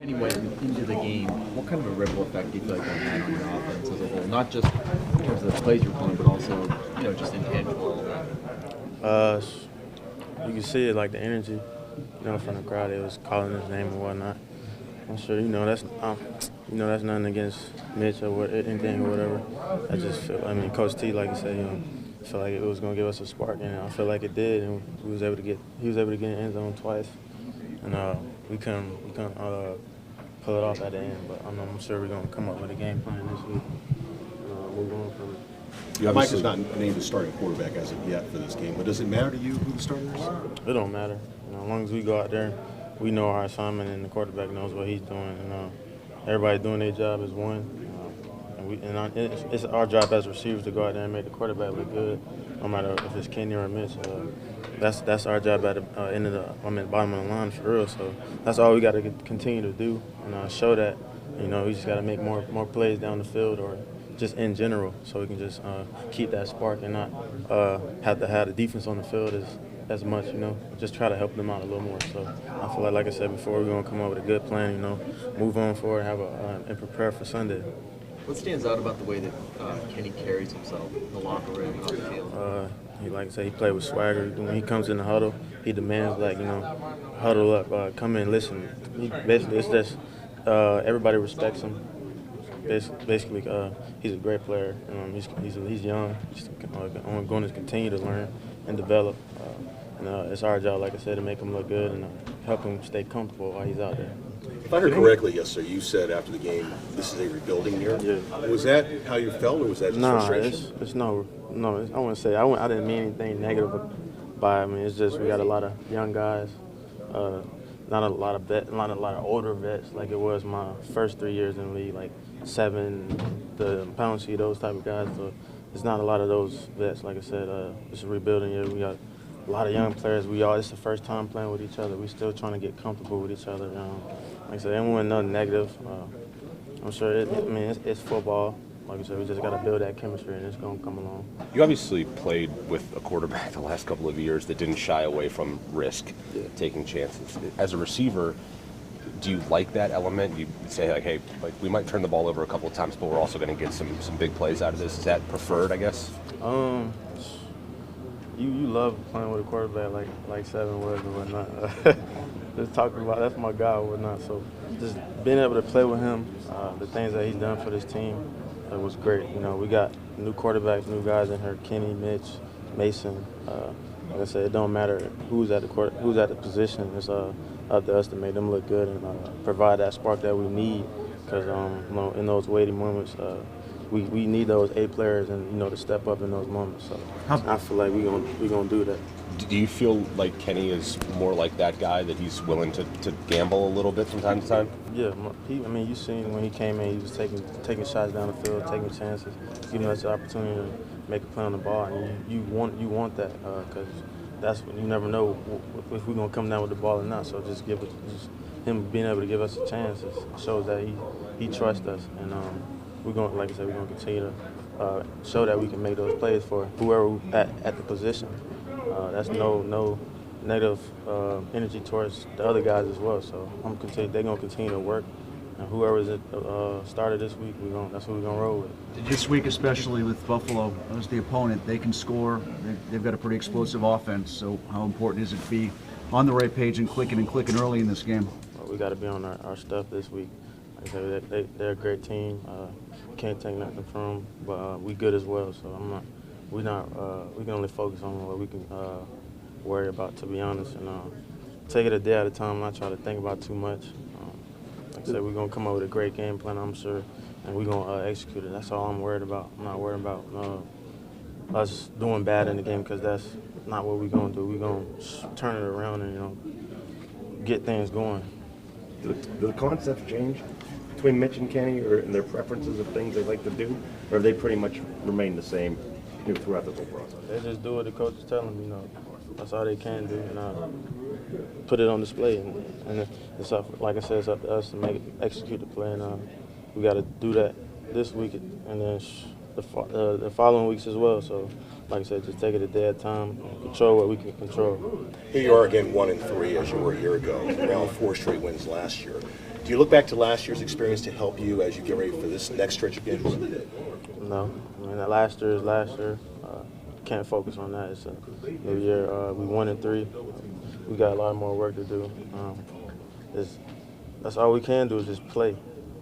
Kenny went into the game, what kind of a ripple effect do you feel like that had on your offense as a whole? Not just in terms of the plays you're calling, but also, just intangible all that. You can see it, like the energy, from the crowd. They was calling his name and whatnot. I'm sure, that's nothing against Mitch or anything or whatever. I just feel, Coach T, like you said, felt like it was going to give us a spark, and I feel like it did, and he was able to get in the end zone twice, and we couldn't pull it off at the end. But I'm sure we're going to come up with a game plan this week. Move on from it. Mike is not named the starting quarterback as of yet for this game, but does it matter to you who the starter is? It don't matter. As long as we go out there, we know our assignment, and the quarterback knows what he's doing, and everybody doing their job is one. It's our job as receivers to go out there and make the quarterback look good, no matter if it's Kenny or Mitch. That's our job at the end of the bottom of the line for real. So that's all we got to continue to do and show that. We just got to make more plays down the field or just in general, so we can just keep that spark and not have to have the defense on the field as much. Just try to help them out a little more. So I feel like I said before, we're gonna come up with a good plan. Move on forward, and prepare for Sunday. What stands out about the way that Kenny carries himself in the locker room and on the field? He played with swagger. When he comes in the huddle, he demands, huddle up, come in, listen. It's just everybody respects him. Basically, he's a great player. He's young. He's going to continue to learn and develop. It's our job, like I said, to make him look good and help him stay comfortable while he's out there. If I heard correctly, yes, sir, you said after the game, this is a rebuilding year. Yeah. Was that how you felt, or was that just frustration? It's no. I wouldn't say. I didn't mean anything negative by it. It's just we got a lot of young guys, not a lot of older vets like it was my first 3 years in the league, like Seven, the Pouncey, those type of guys. So it's not a lot of those vets. Like I said, it's a rebuilding year. We got a lot of young players. It's the first time playing with each other. We're still trying to get comfortable with each other. Like I said, it wasn't nothing negative. I'm sure it's football. Like I said, we just got to build that chemistry, and it's going to come along. You obviously played with a quarterback the last couple of years that didn't shy away from risk, taking chances. As a receiver, do you like that element? You say, hey, we might turn the ball over a couple of times, but we're also going to get some big plays out of this. Is that preferred, I guess? You love playing with a quarterback like Seven was and whatnot. Just talking about that's my guy and whatnot. So just being able to play with him, the things that he's done for this team, it was great. We got new quarterbacks, new guys in here: Kenny, Mitch, Mason. Like I said, it don't matter who's at the position. It's up to us to make them look good and provide that spark that we need. Because in those weighty moments, we need those A players and to step up in those moments. So I feel like we're gonna do that. Do you feel like Kenny is more like that guy, that he's willing to gamble a little bit from time to time? Yeah, you seen when he came in, he was taking shots down the field, taking chances, giving us the opportunity to make a play on the ball, and you want that because that's when you never know if we're gonna come down with the ball or not. So just him being able to give us a chance shows that he trusts us, and we're gonna, like I said, we're gonna continue to show that we can make those plays for whoever at the position. That's no negative energy towards the other guys as well. So they're gonna continue to work, and whoever's started this week, that's who we're gonna roll with. This week, especially with Buffalo as the opponent, they can score. They've got a pretty explosive offense. So how important is it to be on the right page and clicking early in this game? Well, we got to be on our stuff this week. Like I said, they're a great team. Can't take nothing from them, but we good as well. So we can only focus on what we can worry about, to be honest, and take it a day at a time. Not try to think about too much. Like I said, we're gonna come up with a great game plan, I'm sure, and we're gonna execute it. That's all I'm worried about. I'm not worried about us doing bad in the game, because that's not what we're gonna do. We're gonna turn it around and get things going. Do the concepts change between Mitch and Kenny, or in their preferences of things they like to do, or have they pretty much remained the same throughout the whole process? They just do what the coaches tell them. That's all they can do, and put it on display. And it's up, like I said, it's up to us to execute the play, and we got to do that this week and then the following weeks as well. So, like I said, just take it a day at a time, control what we can control. Here you are again, 1-3 as you were a year ago. Now 4 straight wins last year. Do you look back to last year's experience to help you as you get ready for this next stretch of games? No, I mean, that last year is last year. Can't focus on that. It's a new year. We 1-3. We got a lot more work to do. That's all we can do is just play.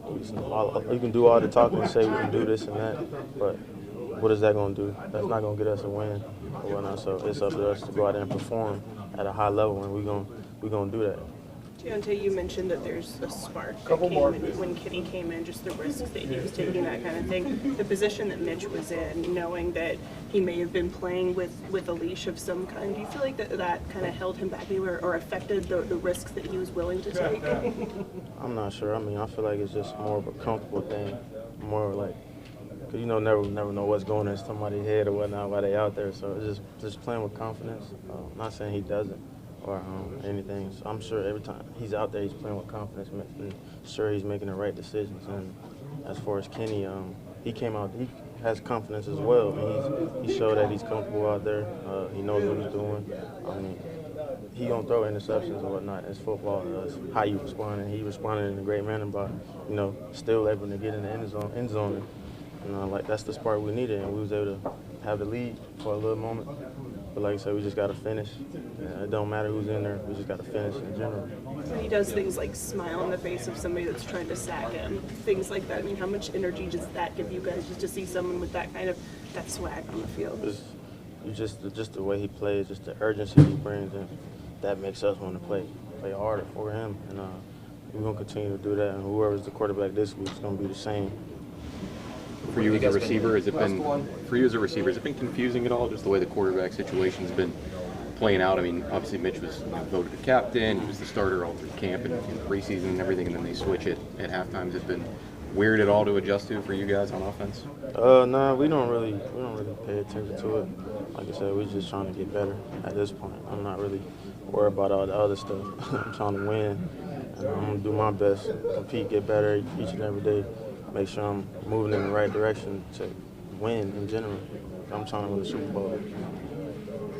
You can do all the talking and say we can do this and that, but what is that going to do? That's not going to get us a win or whatnot. So it's up to us to go out there and perform at a high level, and we're going to do that. Diontae, you mentioned that there's a spark when Kenny came in, just the risks that he was taking, that kind of thing. The position that Mitch was in, knowing that he may have been playing with a leash of some kind, do you feel like that kind of held him back or affected the risks that he was willing to take? I'm not sure. I mean, I feel like it's just more of a comfortable thing, more like, because never know what's going in somebody's head or whatnot while they out there. So it's just playing with confidence. I'm not saying he doesn't or anything. So I'm sure every time he's out there, he's playing with confidence, making sure he's making the right decisions. And as far as Kenny, he came out, he has confidence as well. I mean, he showed that he's comfortable out there. He knows what he's doing. I mean, he don't throw interceptions or whatnot. It's football. It's how you respond, and he responded in a great manner by, still able to get in the end zone. And like that's the spark we needed, and we was able to have the lead for a little moment. But like I said, we just got to finish. It don't matter who's in there. We just got to finish in general. When he does things like smile in the face of somebody that's trying to sack him, things like that, I mean, how much energy does that give you guys just to see someone with that kind of that swag on the field? Just the way he plays, just the urgency he brings, and that makes us want to play harder for him. And we're going to continue to do that. And whoever's the quarterback this week is going to be the same. For you as a receiver, has it been confusing at all, just the way the quarterback situation's been playing out? I mean, obviously Mitch was voted the captain, he was the starter all through camp and preseason and everything, and then they switch it at halftime. Has it been weird at all to adjust to for you guys on offense? No, we don't really pay attention to it. Like I said, we're just trying to get better at this point. I'm not really worried about all the other stuff. I'm trying to win, and I'm going to do my best, compete, get better each and every day. Make sure I'm moving in the right direction to win in general. I'm trying to win the Super Bowl.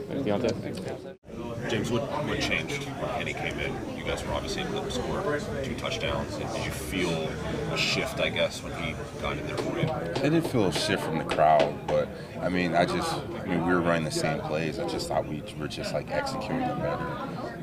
Thanks, Diontae. Thanks. James, what changed when Kenny came in? You guys were obviously able to score 2 touchdowns. Did you feel a shift, I guess, when he got in there for you? I did feel a shift from the crowd, but I mean, we were running the same plays. I just thought we were just like executing them better,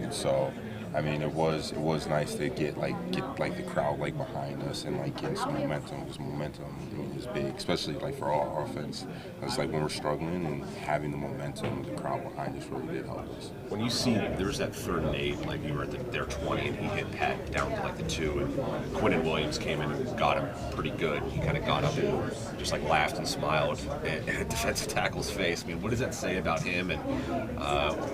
and so. I mean, it was nice to get the crowd behind us and get some momentum. Because momentum, is big, especially for our offense. It's when we're struggling and having the momentum of the crowd behind us really did help us. When you see there was that 3rd and 8, you were at their 20 and he hit Pat down to the 2, and Quinnen Williams came in and got him pretty good. He kind of got up and just laughed and smiled at defensive tackle's face. I mean, what does that say about him, and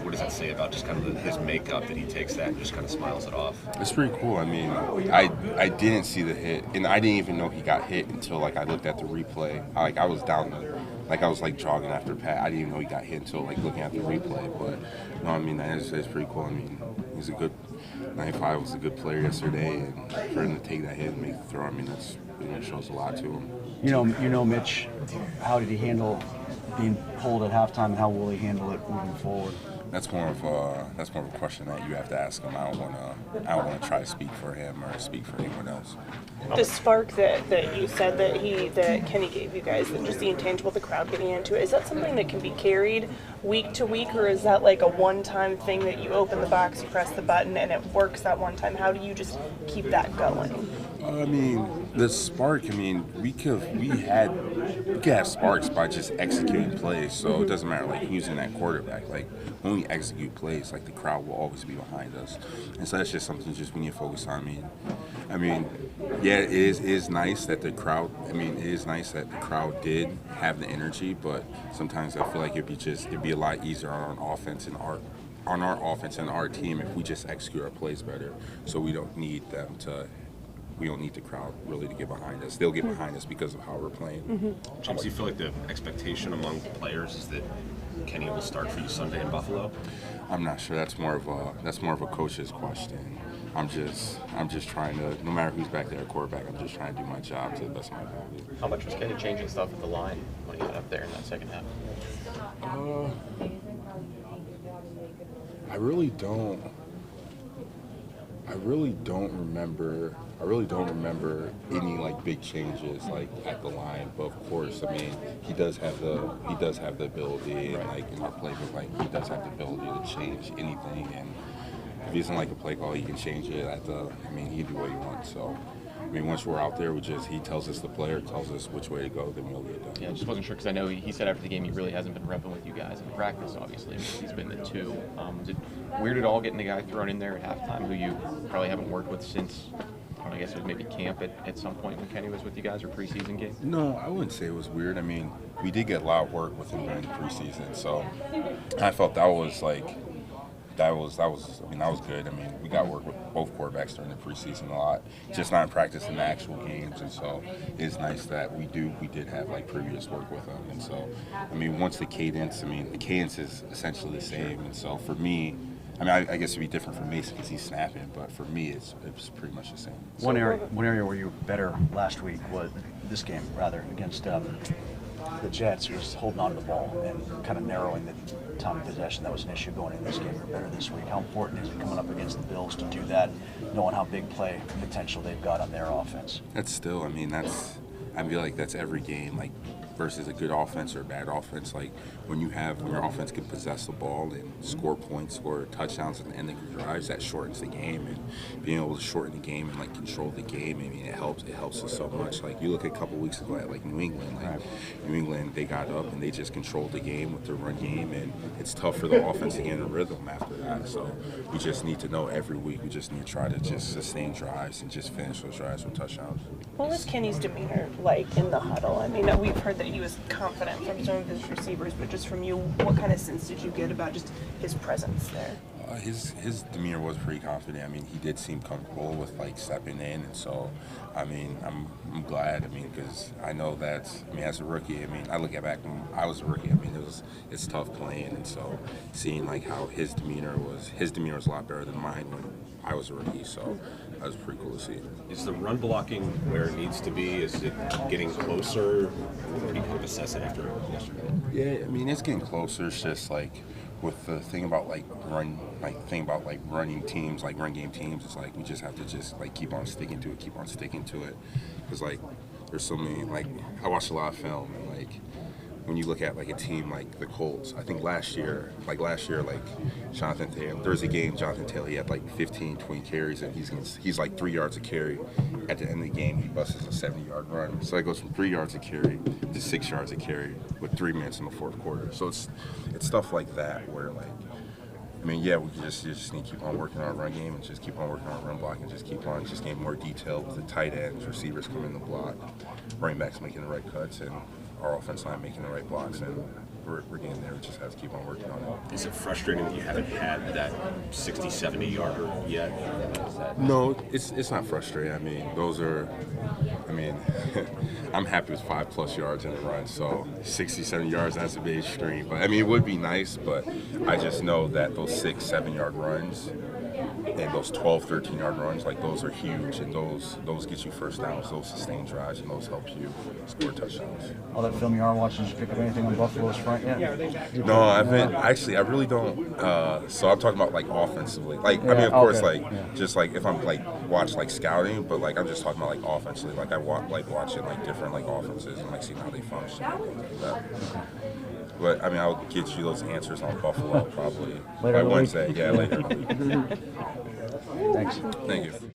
what does that say about just kind of his makeup that he takes that and just kind of smiles it off? It's pretty cool. I mean, I didn't see the hit, and I didn't even know he got hit until I looked at the replay. I was down I was jogging after Pat. I didn't even know he got hit until looking at the replay. But no, I mean it's pretty cool. I mean, he's a good 95 was a good player yesterday, and for him to take that hit and make the throw, I mean it shows a lot to him. You know, Mitch, how did he handle being pulled at halftime, and how will he handle it moving forward? That's more of a question that you have to ask him. I don't want to try to speak for him or speak for anyone else. The spark that you said that Kenny gave you guys, and just the intangible, the crowd getting into it, is that something that can be carried week to week, or is that a one-time thing that you open the box, you press the button, and it works that one time? How do you just keep that going? I mean, the spark. I mean, we could have sparks by just executing plays. So it doesn't matter who's in that quarterback. When we execute plays, the crowd will always be behind us, and so that's just something we need to focus on. I mean, yeah, it is nice that the crowd. I mean, it is nice that the crowd did have the energy, but sometimes I feel like it'd be a lot easier on our offense and our team if we just execute our plays better. So we don't need them to. We don't need the crowd really to get behind us. They'll get behind us because of how we're playing. Mm-hmm. James, do you feel like the expectation among players is that Kenny will start for you Sunday in Buffalo? I'm not sure. That's more of a coach's question. I'm just trying to, no matter who's back there at quarterback, I'm just trying to do my job to the best of my ability. How much was Kenny changing stuff at the line when he got up there in that second half? I really don't remember I really don't remember any like big changes like at the line, but of course, I mean, he does have the ability, and like in our playbook, like he does have the ability to change anything, and if he doesn't like a play call, he can change it I mean, he can do what he wants. So, I mean, once we're out there, he tells us, the player tells us which way to go, then we'll get it done. Yeah, I just wasn't sure because I know he said after the game he really hasn't been repping with you guys in practice, obviously. He's been the two. Was it weird at all getting the guy thrown in there at halftime who you probably haven't worked with since, I guess it was maybe camp at some point when Kenny was with you guys or preseason game? No, I wouldn't say it was weird. I mean, we did get a lot of work with him during the preseason, so I felt that was good. I mean, we got work with both quarterbacks during the preseason a lot, just not in practice in the actual games, and so it's nice that we did have like previous work with them, and so I mean, once the cadence is essentially the same, and so for me, I mean, I guess it'd be different for Mason because he's snapping, but for me, it's pretty much the same. One area where you were better last week was this game, rather, against the Jets, was holding on to the ball and kind of narrowing the time of possession. That was an issue going in this game. You're better this week. How important is it coming up against the Bills to do that, knowing how big play potential they've got on their offense? That's still, I feel like that's every game, like versus a good offense or a bad offense. Like when your offense can possess the ball and score points, score touchdowns at the end of your drives, that shortens the game. And being able to shorten the game and like control the game, I mean, it helps us so much. Like you look at a couple weeks ago at like New England, New England, they got up and they just controlled the game with their run game, and it's tough for the offense to get in a rhythm after that. So we just need to know every week. We just need to try to just sustain drives and just finish those drives with touchdowns. What was Kenny's demeanor like in the huddle? I mean, we've heard that he was confident from some of his receivers, but just from you, what kind of sense did you get about just his presence there? His demeanor was pretty confident. I mean, he did seem comfortable with like stepping in, and so, I mean, I'm glad. I mean, because I know that. I mean, as a rookie, I mean, I look at back when I was a rookie. I mean, it's tough playing, and so seeing like how his demeanor was a lot better than mine when I was a rookie. So that was pretty cool to see. Is the run blocking where it needs to be? Is it getting closer? Or do you kind of assess it after yesterday? Yeah, I mean, it's getting closer. It's just like with the thing about running teams, like run game teams, it's like we just have to just like keep on sticking to it. Because like there's so many, like I watched a lot of film, and like when you look at like a team like the Colts, I think last year, like Jonathan Taylor, there was a game, Jonathan Taylor, he had like 15, 20 carries, and he's like 3 yards a carry. At the end of the game, he busts a 70-yard run. So it goes from 3 yards a carry to 6 yards a carry with 3 minutes in the fourth quarter. So it's stuff like that where like, I mean, yeah, we just need to keep on working on our run game and just keep on working on our run block and just keep on just getting more detail with the tight ends, receivers coming in the block, running backs making the right cuts, and our offense line making the right blocks, and we're getting there. We just have to keep on working on it. Is it frustrating that you haven't had that 60, 70-yarder yet? No, it's not frustrating. I mean, I'm happy with 5+ yards in a run, so 60, 70 yards, that's a big extreme. But I mean, it would be nice, but I just know that those 6, 7-yard runs and those 12, 13-yard runs, like those are huge, and those get you first downs, those sustain drives, and those help you score touchdowns. All that film you are watching, did you pick up anything on Buffalo's front yet? No, I really don't. So I'm talking about like offensively. Like, I mean, of course, just like if I'm like watch like scouting, but like I'm just talking about like offensively. Like I watching like different like offenses and like seeing how they function. Like that. But I mean, I'll get you those answers on Buffalo probably by Wednesday. Yeah, later. Thanks. Thank you.